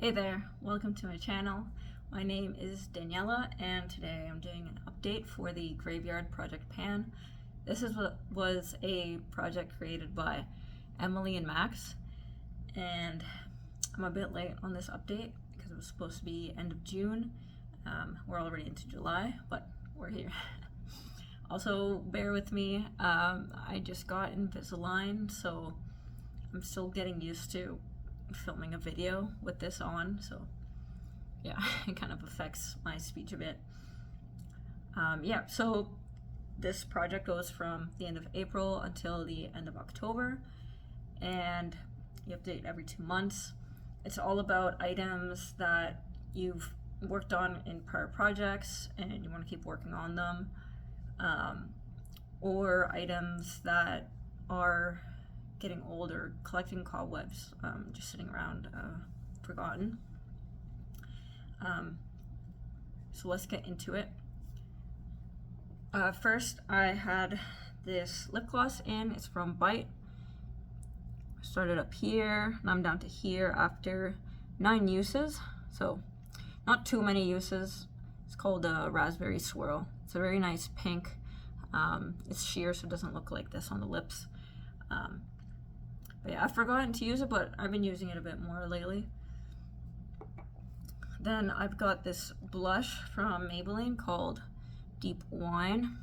Hey there, welcome to my channel. My name is Daniela and today I'm doing an update for the Graveyard Project Pan. This was a project created by Emily and Max, and I'm a bit late on this update because it was supposed to be end of June. We're already into July, but we're here. Also, bear with me, I just got Invisalign, so I'm still getting used to filming a video with this on, so yeah, it kind of affects my speech a bit. So this project goes from the end of April until the end of October, and you update every 2 months. It's all about items that you've worked on in prior projects and you want to keep working on them, or items that are getting old or collecting cobwebs, just sitting around forgotten. So let's get into it. First, I had this lip gloss in. It's from Bite. I started up here and I'm down to here after 9 uses, so not too many uses. It's called Raspberry Swirl. It's a very nice pink. It's sheer, so it doesn't look like this on the lips. But yeah, I've forgotten to use it, but I've been using it a bit more lately. Then I've got this blush from Maybelline called Deep Wine.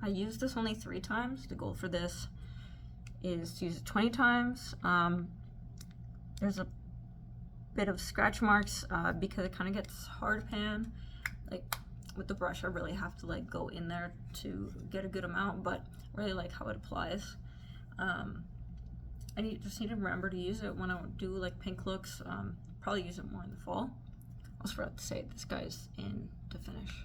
I used this only 3 times. The goal for this is to use it 20 times. There's a bit of scratch marks because it kind of gets hard pan. Like with the brush, I really have to like go in there to get a good amount, but I really like how it applies. I just need to remember to use it when I do like pink looks. Probably use it more in the fall. I also forgot to say this guy's in to finish.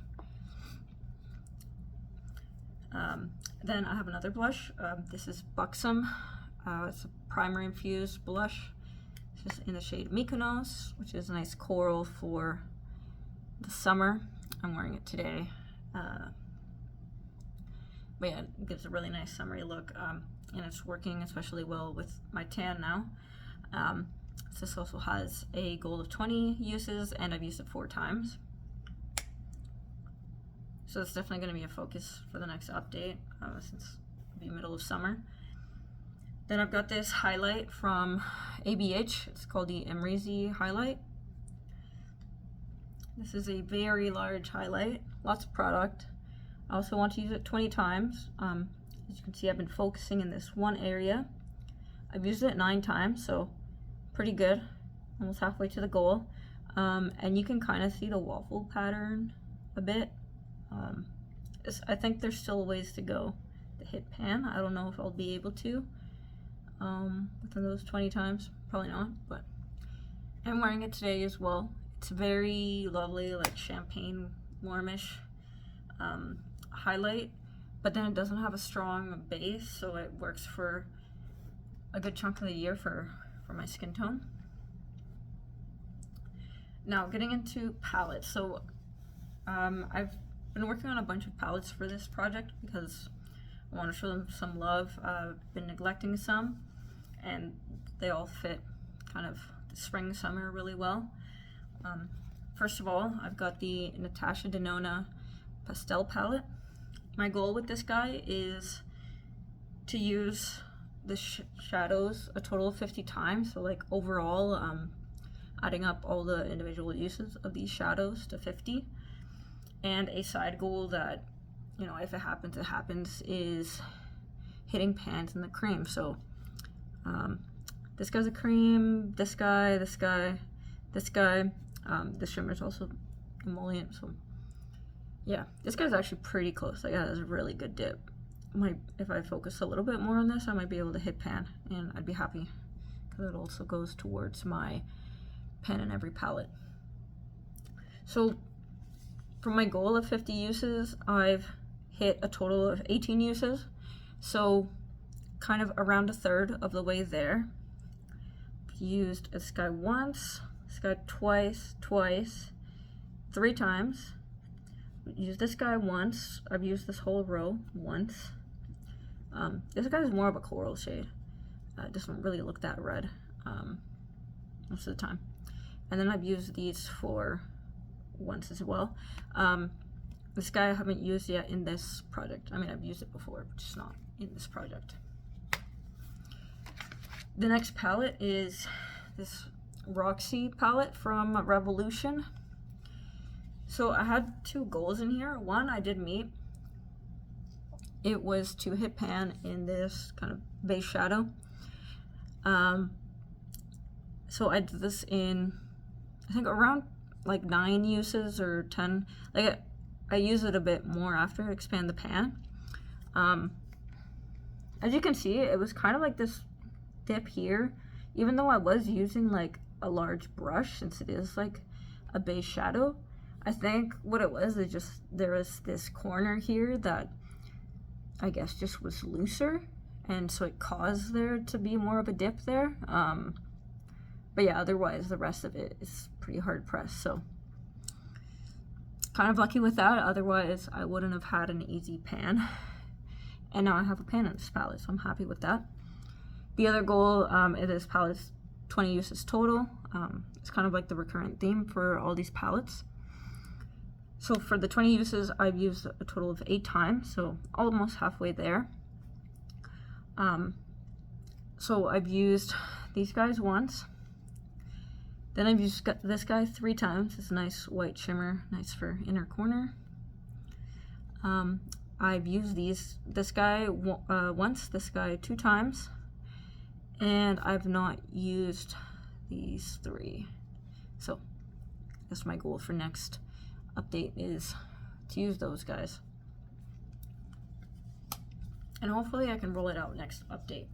Then I have another blush. This is Buxom. It's a primer infused blush. It's just in the shade Mykonos, which is a nice coral for the summer. I'm wearing it today. But yeah, it gives a really nice summery look. And it's working especially well with my tan now. This also has a goal of 20 uses and I've used it 4 times. So it's definitely going to be a focus for the next update since it'll be middle of summer. Then I've got this highlight from ABH. It's called the Emrezy highlight. This is a very large highlight, lots of product. I also want to use it 20 times. As you can see, I've been focusing in this one area. I've used it 9 times, so pretty good. Almost halfway to the goal. And you can kind of see the waffle pattern a bit. I think there's still ways to go to hit pan. I don't know if I'll be able to within those 20 times. Probably not, but I'm wearing it today as well. It's very lovely, like champagne warmish highlight, but then it doesn't have a strong base, so it works for a good chunk of the year for my skin tone. Now getting into palettes. So I've been working on a bunch of palettes for this project because I want to show them some love. I've been neglecting some and they all fit kind of the spring summer really well. First of all, I've got the Natasha Denona pastel palette. My goal with this guy is to use the shadows a total of 50 times. So like overall, adding up all the individual uses of these shadows to 50. And a side goal that, you know, if it happens, it happens, is hitting pans in the cream. So this guy's a cream, this guy, this guy, this guy. The shimmer is also emollient, so yeah, this guy's actually pretty close. Like, yeah, that's a really good dip. If I focus a little bit more on this, I might be able to hit pan, and I'd be happy because it also goes towards my pen in every palette. So for my goal of 50 uses, I've hit a total of 18 uses, so kind of around a third of the way there. Used this guy once, this guy twice, 3 times. Used this guy once. I've used this whole row once. This guy's more of a coral shade. It doesn't really look that red most of the time. and then I've used these for once as well. This guy I haven't used yet in this project. I mean, I've used it before, but just not in this project. The next palette is this Roxy palette from Revolution. So I had two goals in here. One I did meet. It was to hit pan in this kind of base shadow. So I did this in, I think, around like 9 uses or 10. Like I use it a bit more after I expand the pan. As you can see, it was kind of like this dip here, even though I was using like a large brush, since it is like a base shadow. I think what it was is just there was this corner here that I guess just was looser, and so it caused there to be more of a dip there. But yeah, otherwise the rest of it is pretty hard pressed, so kind of lucky with that. Otherwise I wouldn't have had an easy pan, and now I have a pan in this palette, so I'm happy with that. The other goal in this palette is 20 uses total. It's kind of like the recurrent theme for all these palettes. So for the 20 uses, I've used a total of 8 times, so almost halfway there. So I've used these guys once. Then I've used this guy 3 times. It's a nice white shimmer, nice for inner corner. I've used this guy once, this guy 2 times. And I've not used these 3. So that's my goal for next update, is to use those guys. And hopefully I can roll it out next update.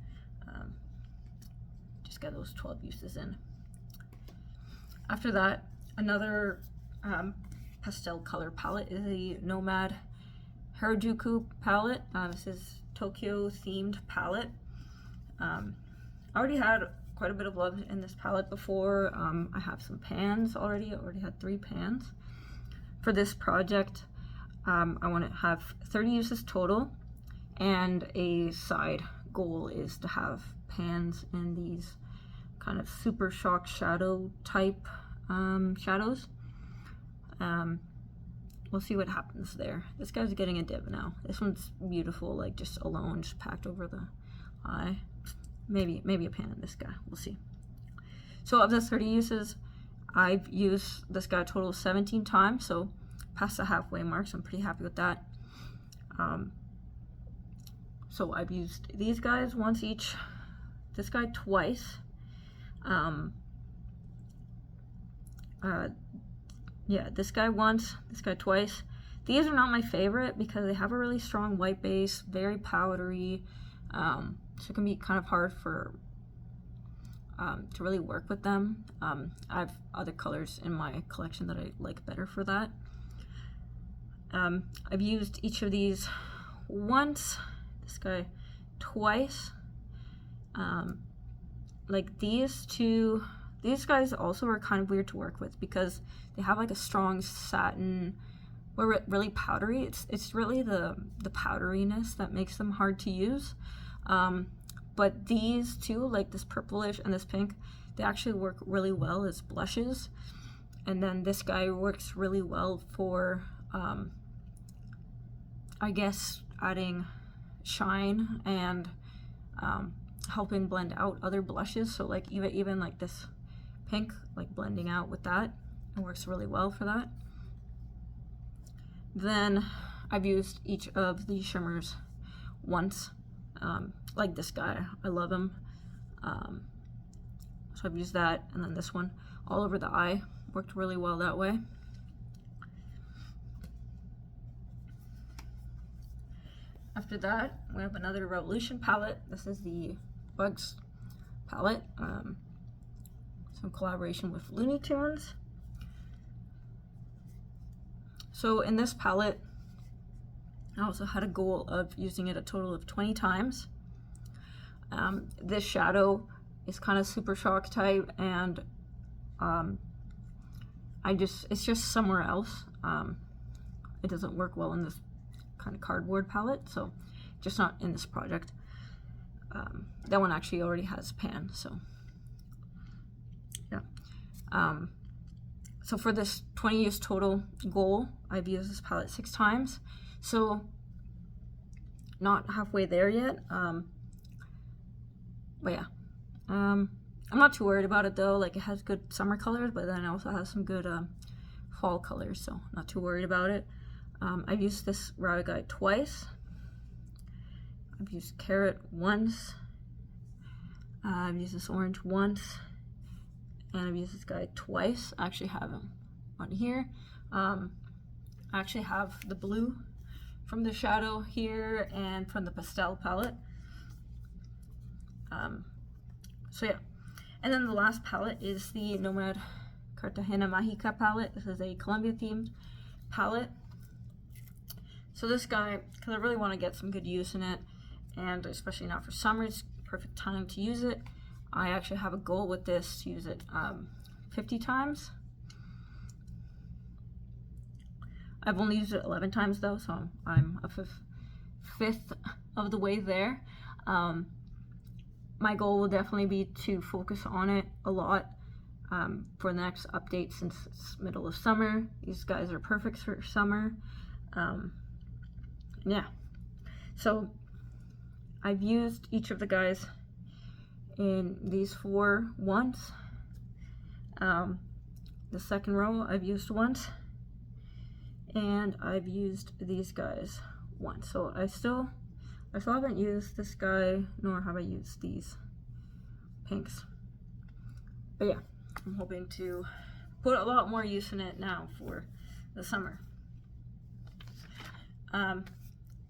Just get those 12 uses in. After that, another pastel color palette is the Nomad Harajuku palette. This is Tokyo themed palette. I already had quite a bit of love in this palette before. I have some pans already. I already had 3 pans. For this project, I want to have 30 uses total, and a side goal is to have pans in these kind of super shock shadow type shadows. We'll see what happens there. This guy's getting a dip now. This one's beautiful, like just alone, just packed over the eye. Maybe a pan in this guy. We'll see. So of the 30 uses, I've used this guy a total of 17 times, so past the halfway mark, so I'm pretty happy with that. So I've used these guys once each, this guy twice. Yeah, this guy once, this guy twice. These are not my favorite because they have a really strong white base, very powdery, so it can be kind of hard for to really work with them. I have other colors in my collection that I like better for that. I've used each of these once, this guy twice. Like these two, these guys also are kind of weird to work with because they have like a strong satin, or really powdery. It's really the powderiness that makes them hard to use. But these two, like this purplish and this pink, they actually work really well as blushes. And then this guy works really well for, I guess, adding shine and helping blend out other blushes. So like even like this pink, like blending out with that, it works really well for that. Then I've used each of these shimmers once. Like this guy, I love him. So I've used that, and then this one all over the eye, worked really well that way. After that, we have another Revolution palette. This is the Bugs palette, some collaboration with Looney Tunes. So in this palette, I also had a goal of using it a total of 20 times. This shadow is kind of super shock type, and it's just somewhere else. It doesn't work well in this kind of cardboard palette, so just not in this project. That one actually already has pan, so yeah. so for this 20 use total goal, I've used this palette 6 times. So not halfway there yet. But yeah, I'm not too worried about it though. Like, it has good summer colors, but then it also has some good fall colors, so not too worried about it. I've used this Rabbit Guide twice. I've used Carrot once. I've used this orange once, and I've used this guy twice. I actually have him on here. I actually have the blue from the shadow here and from the pastel palette. So yeah, and then the last palette is the Nomad Cartagena Mágica palette. This is a Colombia themed palette. So this guy, because I really want to get some good use in it, and especially now for summer, it's perfect time to use it. I actually have a goal with this to use it 50 times. I've only used it 11 times though, so I'm a fifth of the way there. My goal will definitely be to focus on it a lot for the next update, since it's middle of summer. These guys are perfect for summer. Yeah, so I've used each of the guys in these 4 once. The second row I've used once, and I've used these guys once. So I still haven't used this guy, nor have I used these pinks. But yeah, I'm hoping to put a lot more use in it now for the summer.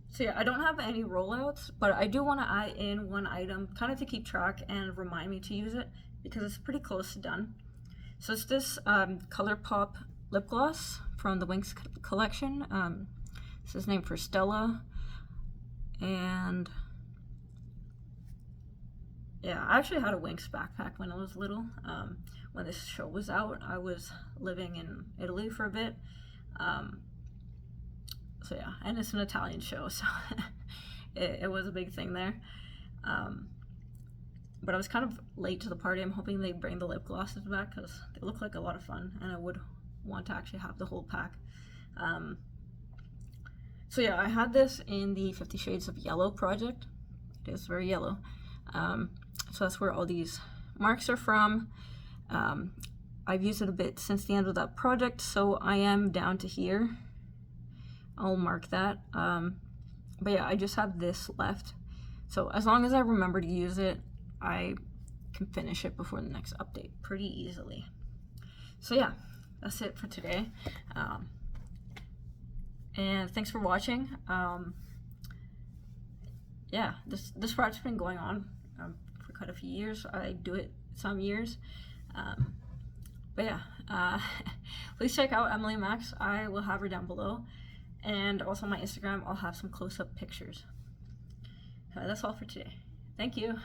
So yeah, I don't have any rollouts, but I do want to add in one item kind of to keep track and remind me to use it, because it's pretty close to done. So it's this ColourPop lip gloss from the Winx collection. This is named for Stella. And yeah, I actually had a Winx backpack when I was little. When this show was out, I was living in Italy for a bit. So yeah, and it's an Italian show, so it was a big thing there. But I was kind of late to the party. I'm hoping they bring the lip glosses back, because they look like a lot of fun, and I would want to actually have the whole pack. So yeah, I had this in the 50 Shades of Yellow project. It is very yellow. So that's where all these marks are from. I've used it a bit since the end of that project, so I am down to here. I'll mark that. But yeah, I just have this left. So as long as I remember to use it, I can finish it before the next update pretty easily. So yeah, that's it for today. And thanks for watching. Yeah, this project's been going on for quite a few years. I do it some years. But yeah, please check out Emily Max. I will have her down below. And also my Instagram, I'll have some close-up pictures. That's all for today. Thank you.